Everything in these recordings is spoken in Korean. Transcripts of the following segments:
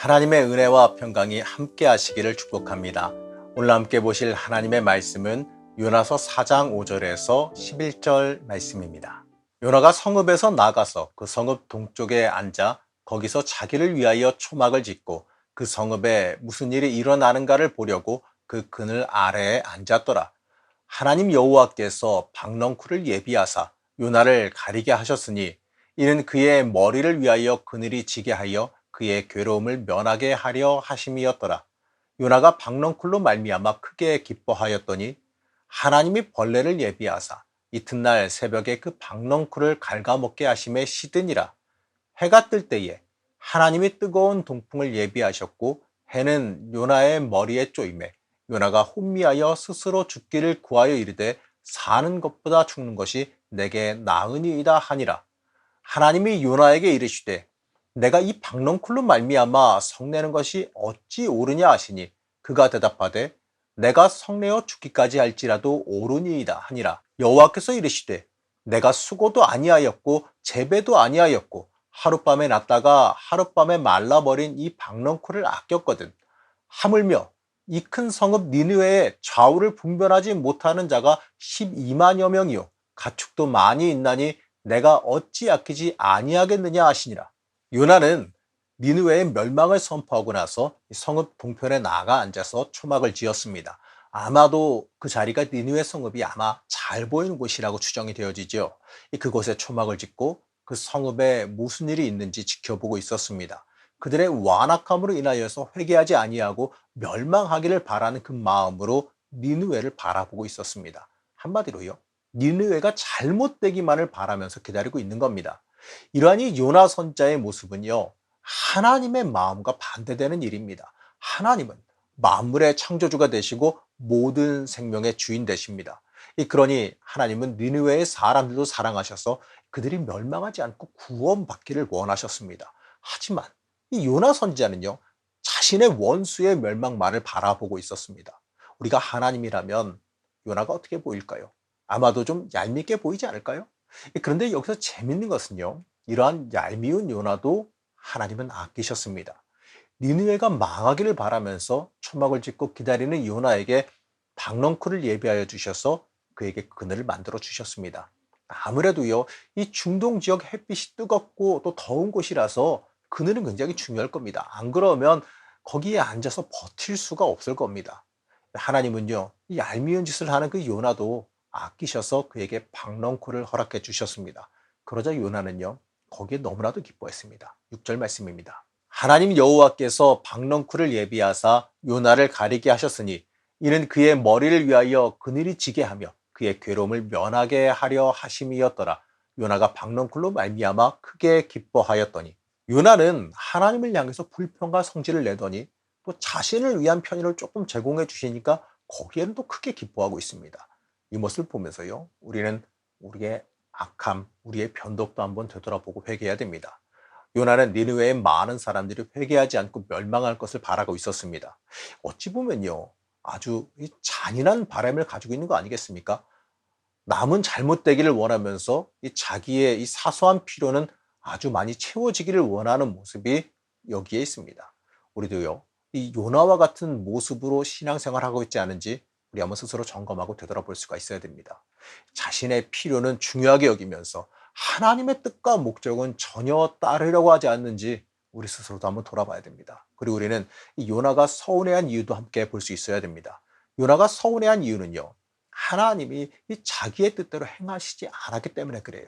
하나님의 은혜와 평강이 함께 하시기를 축복합니다. 오늘 함께 보실 하나님의 말씀은 요나서 4장 5절에서 11절 말씀입니다. 요나가 성읍에서 나가서 그 성읍 동쪽에 앉아 거기서 자기를 위하여 초막을 짓고 그 성읍에 무슨 일이 일어나는가를 보려고 그 그늘 아래에 앉았더라. 하나님 여호와께서 박넝쿨을 예비하사 요나를 가리게 하셨으니 이는 그의 머리를 위하여 그늘이 지게 하여 그의 괴로움을 면하게 하려 하심이었더라. 요나가 박넝쿨로 말미암아 크게 기뻐하였더니 하나님이 벌레를 예비하사 이튿날 새벽에 그 박넝쿨을 갉아먹게 하심에 시드니라. 해가 뜰 때에 하나님이 뜨거운 동풍을 예비하셨고 해는 요나의 머리에 쪼임에 요나가 혼미하여 스스로 죽기를 구하여 이르되 사는 것보다 죽는 것이 내게 나으니이다 하니라. 하나님이 요나에게 이르시되 내가 이 박넝쿨로 말미암아 성내는 것이 어찌 옳으냐 하시니 그가 대답하되 내가 성내어 죽기까지 할지라도 옳으니이다 하니라. 여호와께서 이르시되 내가 수고도 아니하였고 재배도 아니하였고 하룻밤에 났다가 하룻밤에 말라버린 이 박넝쿨을 아꼈거든. 하물며 이 큰 성읍 니느웨에 좌우를 분별하지 못하는 자가 12만여 명이요 가축도 많이 있나니 내가 어찌 아끼지 아니하겠느냐 하시니라. 요나는 니느웨의 멸망을 선포하고 나서 성읍 동편에 나가 앉아서 초막을 지었습니다. 아마도 그 자리가 니느웨 성읍이 아마 잘 보이는 곳이라고 추정이 되어지죠. 그곳에 초막을 짓고 그 성읍에 무슨 일이 있는지 지켜보고 있었습니다. 그들의 완악함으로 인하여서 회개하지 아니하고 멸망하기를 바라는 그 마음으로 니느웨를 바라보고 있었습니다. 한마디로요, 니느웨가 잘못되기만을 바라면서 기다리고 있는 겁니다. 이러한 이 요나 선자의 모습은요, 하나님의 마음과 반대되는 일입니다. 하나님은 만물의 창조주가 되시고 모든 생명의 주인 되십니다. 그러니 하나님은 니느웨의 사람들도 사랑하셔서 그들이 멸망하지 않고 구원받기를 원하셨습니다. 하지만 이 요나 선지자는요, 자신의 원수의 멸망만을 바라보고 있었습니다. 우리가 하나님이라면 요나가 어떻게 보일까요? 아마도 좀 얄밉게 보이지 않을까요? 그런데 여기서 재밌는 것은요, 이러한 얄미운 요나도 하나님은 아끼셨습니다. 니느웨가 망하기를 바라면서 초막을 짓고 기다리는 요나에게 박넝쿨을 예비하여 주셔서 그에게 그늘을 만들어 주셨습니다. 아무래도요, 이 중동 지역 햇빛이 뜨겁고 또 더운 곳이라서 그늘은 굉장히 중요할 겁니다. 안 그러면 거기에 앉아서 버틸 수가 없을 겁니다. 하나님은요, 이 얄미운 짓을 하는 그 요나도 아끼셔서 그에게 박넝쿨을 허락해 주셨습니다. 그러자 요나는요, 거기에 너무나도 기뻐했습니다. 6절 말씀입니다. 하나님 여호와께서 박넝쿨을 예비하사 요나를 가리게 하셨으니 이는 그의 머리를 위하여 그늘이 지게 하며 그의 괴로움을 면하게 하려 하심이었더라. 요나가 박넝쿨로 말미암아 크게 기뻐하였더니, 요나는 하나님을 향해서 불평과 성질을 내더니 또 자신을 위한 편의를 조금 제공해 주시니까 거기에는 또 크게 기뻐하고 있습니다. 이 모습을 보면서요, 우리는 우리의 악함, 우리의 변덕도 한번 되돌아보고 회개해야 됩니다. 요나는 니느웨의 많은 사람들이 회개하지 않고 멸망할 것을 바라고 있었습니다. 어찌 보면요, 아주 잔인한 바람을 가지고 있는 거 아니겠습니까? 남은 잘못되기를 원하면서 자기의 이 사소한 필요는 아주 많이 채워지기를 원하는 모습이 여기에 있습니다. 우리도요, 이 요나와 같은 모습으로 신앙생활하고 있지 않은지 우리 한번 스스로 점검하고 되돌아볼 수가 있어야 됩니다. 자신의 필요는 중요하게 여기면서 하나님의 뜻과 목적은 전혀 따르려고 하지 않는지 우리 스스로도 한번 돌아봐야 됩니다. 그리고 우리는 이 요나가 서운해한 이유도 함께 볼 수 있어야 됩니다. 요나가 서운해한 이유는요, 하나님이 이 자기의 뜻대로 행하시지 않았기 때문에 그래요.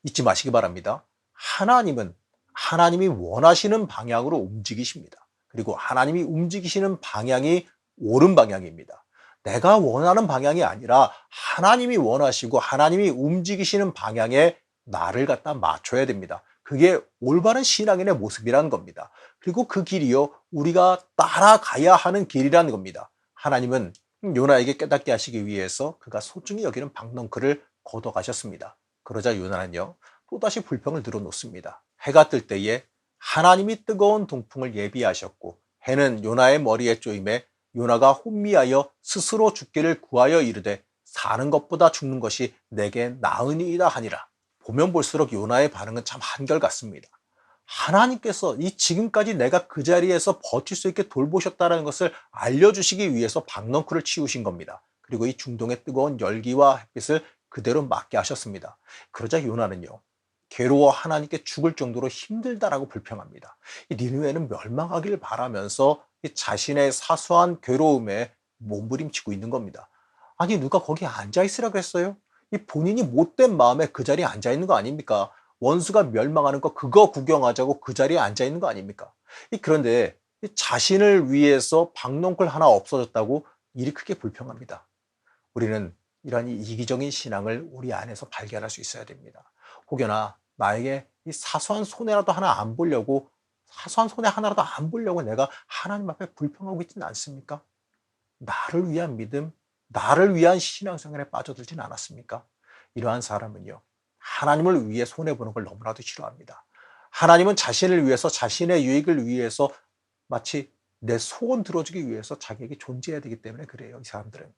잊지 마시기 바랍니다. 하나님은 하나님이 원하시는 방향으로 움직이십니다. 그리고 하나님이 움직이시는 방향이 옳은 방향입니다. 내가 원하는 방향이 아니라 하나님이 원하시고 하나님이 움직이시는 방향에 나를 갖다 맞춰야 됩니다. 그게 올바른 신앙인의 모습이라는 겁니다. 그리고 그 길이요, 우리가 따라가야 하는 길이라는 겁니다. 하나님은 요나에게 깨닫게 하시기 위해서 그가 소중히 여기는 박넝쿨을 걷어가셨습니다. 그러자 요나는요, 또다시 불평을 늘어놓습니다. 해가 뜰 때에 하나님이 뜨거운 동풍을 예비하셨고 해는 요나의 머리에 쪼임에 요나가 혼미하여 스스로 죽기를 구하여 이르되 사는 것보다 죽는 것이 내게 나으니이다 하니라. 보면 볼수록 요나의 반응은 참 한결같습니다. 하나님께서 이 지금까지 내가 그 자리에서 버틸 수 있게 돌보셨다는 것을 알려주시기 위해서 박넝쿨을 치우신 겁니다. 그리고 이 중동의 뜨거운 열기와 햇빛을 그대로 맞게 하셨습니다. 그러자 요나는요, 괴로워 하나님께 죽을 정도로 힘들다라고 불평합니다. 이 니느웨는 멸망하기를 바라면서 이 자신의 사소한 괴로움에 몸부림치고 있는 겁니다. 아니, 누가 거기 앉아 있으라 그랬어요? 이 본인이 못된 마음에 그 자리에 앉아 있는 거 아닙니까? 원수가 멸망하는 거 그거 구경하자고 그 자리에 앉아 있는 거 아닙니까? 그런데 이 자신을 위해서 박넝쿨 하나 없어졌다고 일이 크게 불평합니다. 우리는 이러한 이기적인 신앙을 우리 안에서 발견할 수 있어야 됩니다. 혹여나 나에게 이 사소한 손해라도 하나 안 보려고, 사소한 손해 하나라도 안 보려고 내가 하나님 앞에 불평하고 있지는 않습니까? 나를 위한 믿음, 나를 위한 신앙생활에 빠져들지는 않았습니까? 이러한 사람은요, 하나님을 위해 손해보는 걸 너무나도 싫어합니다. 하나님은 자신을 위해서, 자신의 유익을 위해서 마치 내 소원 들어주기 위해서 자기에게 존재해야 되기 때문에 그래요, 이 사람들은.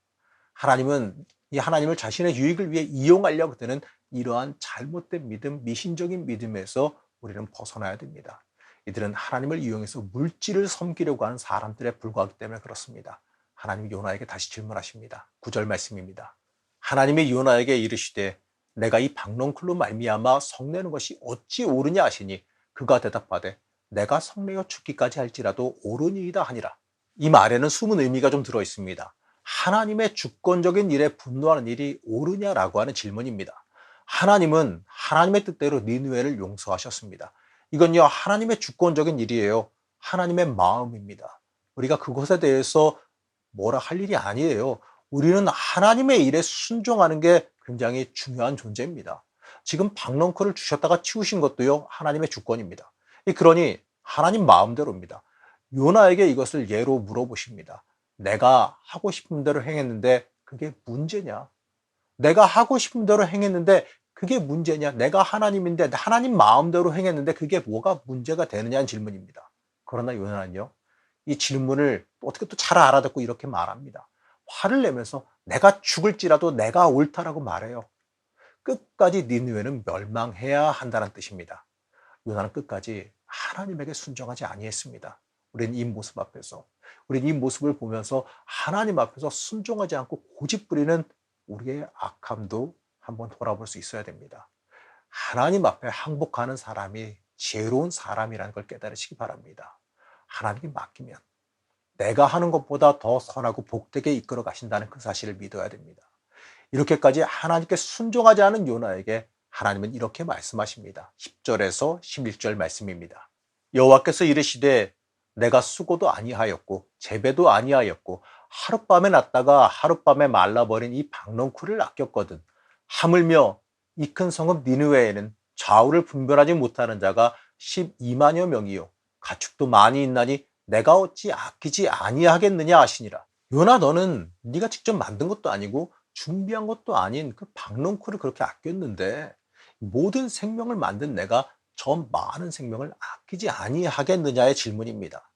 하나님은 이 하나님을 자신의 유익을 위해 이용하려고 드는 이러한 잘못된 믿음, 미신적인 믿음에서 우리는 벗어나야 됩니다. 이들은 하나님을 이용해서 물질을 섬기려고 하는 사람들에 불과하기 때문에 그렇습니다. 하나님이 요나에게 다시 질문하십니다. 9절 말씀입니다. 하나님이 요나에게 이르시되 내가 이 박넝쿨로 말미암아 성내는 것이 어찌 옳으냐 하시니 그가 대답하되 내가 성내어 죽기까지 할지라도 옳으니이다 하니라. 이 말에는 숨은 의미가 좀 들어 있습니다. 하나님의 주권적인 일에 분노하는 일이 옳으냐라고 하는 질문입니다. 하나님은 하나님의 뜻대로 니느웨를 용서하셨습니다. 이건요, 하나님의 주권적인 일이에요. 하나님의 마음입니다. 우리가 그것에 대해서 뭐라 할 일이 아니에요. 우리는 하나님의 일에 순종하는 게 굉장히 중요한 존재입니다. 지금 박넝쿨을 주셨다가 치우신 것도요, 하나님의 주권입니다. 그러니 하나님 마음대로입니다. 요나에게 이것을 예로 물어보십니다. 내가 하고 싶은 대로 행했는데 그게 문제냐? 내가 하고 싶은 대로 행했는데 그게 문제냐? 내가 하나님인데 하나님 마음대로 행했는데 그게 뭐가 문제가 되느냐는 질문입니다. 그러나 요나는요, 이 질문을 어떻게 또 잘 알아듣고 이렇게 말합니다. 화를 내면서 내가 죽을지라도 내가 옳다라고 말해요. 끝까지 니느웨는 멸망해야 한다는 뜻입니다. 요나는 끝까지 하나님에게 순종하지 아니했습니다. 우리는 이 모습 앞에서, 우리는 이 모습을 보면서 하나님 앞에서 순종하지 않고 고집부리는 우리의 악함도 한번 돌아볼 수 있어야 됩니다. 하나님 앞에 항복하는 사람이 지혜로운 사람이라는 걸 깨달으시기 바랍니다. 하나님께 맡기면 내가 하는 것보다 더 선하고 복되게 이끌어 가신다는 그 사실을 믿어야 됩니다. 이렇게까지 하나님께 순종하지 않은 요나에게 하나님은 이렇게 말씀하십니다. 10절에서 11절 말씀입니다. 여호와께서 이르시되 내가 수고도 아니하였고 재배도 아니하였고 하룻밤에 났다가 하룻밤에 말라버린 이 박넝쿨을 아꼈거든. 하물며 이 큰 성읍 니느웨에는 좌우를 분별하지 못하는 자가 12만여 명이요 가축도 많이 있나니 내가 어찌 아끼지 아니하겠느냐 하시니라. 요나, 너는 네가 직접 만든 것도 아니고 준비한 것도 아닌 그 박넝쿨을 그렇게 아꼈는데 모든 생명을 만든 내가 저 많은 생명을 아끼지 아니하겠느냐의 질문입니다.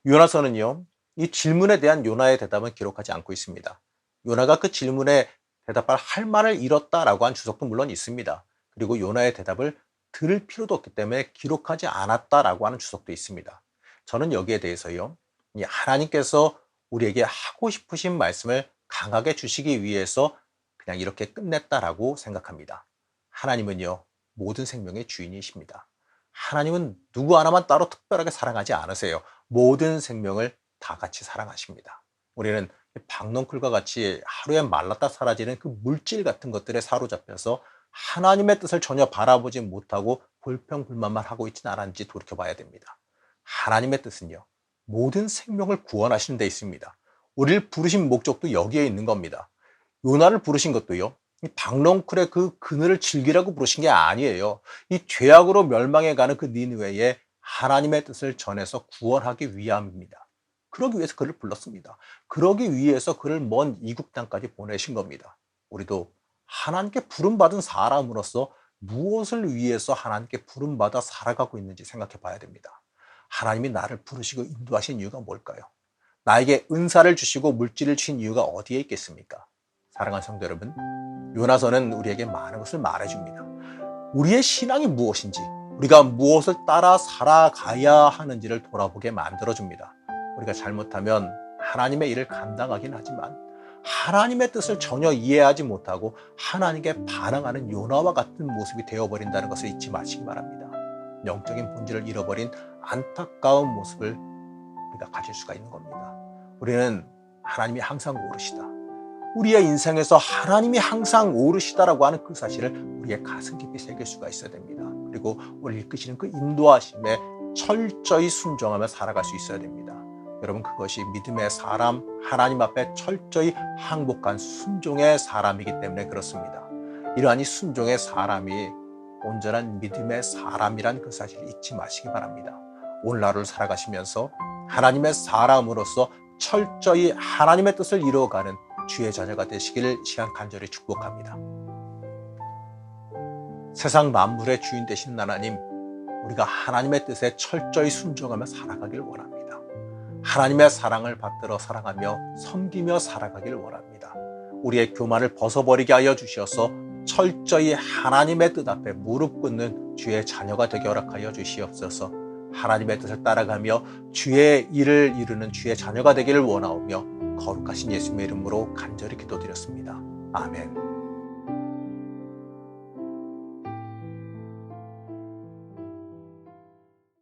요나서는요, 이 질문에 대한 요나의 대답은 기록하지 않고 있습니다. 요나가 그 질문에 대답할 할 말을 잃었다라고 한 주석도 물론 있습니다. 그리고 요나의 대답을 들을 필요도 없기 때문에 기록하지 않았다라고 하는 주석도 있습니다. 저는 여기에 대해서요, 이 하나님께서 우리에게 하고 싶으신 말씀을 강하게 주시기 위해서 그냥 이렇게 끝냈다라고 생각합니다. 하나님은요, 모든 생명의 주인이십니다. 하나님은 누구 하나만 따로 특별하게 사랑하지 않으세요. 모든 생명을 다 같이 사랑하십니다. 우리는 박넝쿨과 같이 하루에 말랐다 사라지는 그 물질 같은 것들에 사로잡혀서 하나님의 뜻을 전혀 바라보지 못하고 불평불만만 하고 있지는 않았는지 돌이켜봐야 됩니다. 하나님의 뜻은요, 모든 생명을 구원하시는 데 있습니다. 우리를 부르신 목적도 여기에 있는 겁니다. 요나를 부르신 것도요, 이 박넝쿨의 그 그늘을 즐기라고 부르신 게 아니에요. 이 죄악으로 멸망해가는 그 니느웨에 하나님의 뜻을 전해서 구원하기 위함입니다. 그러기 위해서 그를 불렀습니다. 그러기 위해서 그를 먼 이국 땅까지 보내신 겁니다. 우리도 하나님께 부름받은 사람으로서 무엇을 위해서 하나님께 부름받아 살아가고 있는지 생각해 봐야 됩니다. 하나님이 나를 부르시고 인도하신 이유가 뭘까요? 나에게 은사를 주시고 물질을 주신 이유가 어디에 있겠습니까? 사랑하는 성도 여러분, 요나서는 우리에게 많은 것을 말해줍니다. 우리의 신앙이 무엇인지, 우리가 무엇을 따라 살아가야 하는지를 돌아보게 만들어줍니다. 우리가 잘못하면 하나님의 일을 감당하긴 하지만 하나님의 뜻을 전혀 이해하지 못하고 하나님께 반항하는 요나와 같은 모습이 되어버린다는 것을 잊지 마시기 바랍니다. 영적인 본질을 잃어버린 안타까운 모습을 우리가 가질 수가 있는 겁니다. 우리는 하나님이 항상 오르시다. 우리의 인생에서 하나님이 항상 오르시다라고 하는 그 사실을 우리의 가슴 깊이 새길 수가 있어야 됩니다. 그리고 우리를 이끄시는 그 인도하심에 철저히 순종하며 살아갈 수 있어야 됩니다. 여러분, 그것이 믿음의 사람, 하나님 앞에 철저히 항복한 순종의 사람이기 때문에 그렇습니다. 이러한 이 순종의 사람이 온전한 믿음의 사람이란 그 사실을 잊지 마시기 바랍니다. 오늘 하루를 살아가시면서 하나님의 사람으로서 철저히 하나님의 뜻을 이루어가는 주의 자녀가 되시기를 시간 간절히 축복합니다. 세상 만물의 주인 되시는 하나님, 우리가 하나님의 뜻에 철저히 순종하며 살아가길 원합니다. 하나님의 사랑을 받들어 사랑하며 섬기며 살아가길 원합니다. 우리의 교만을 벗어버리게 하여 주시어서 철저히 하나님의 뜻 앞에 무릎 꿇는 주의 자녀가 되게 허락하여 주시옵소서. 하나님의 뜻을 따라가며 주의 일을 이루는 주의 자녀가 되기를 원하오며 거룩하신 예수님의 이름으로 간절히 기도드렸습니다. 아멘.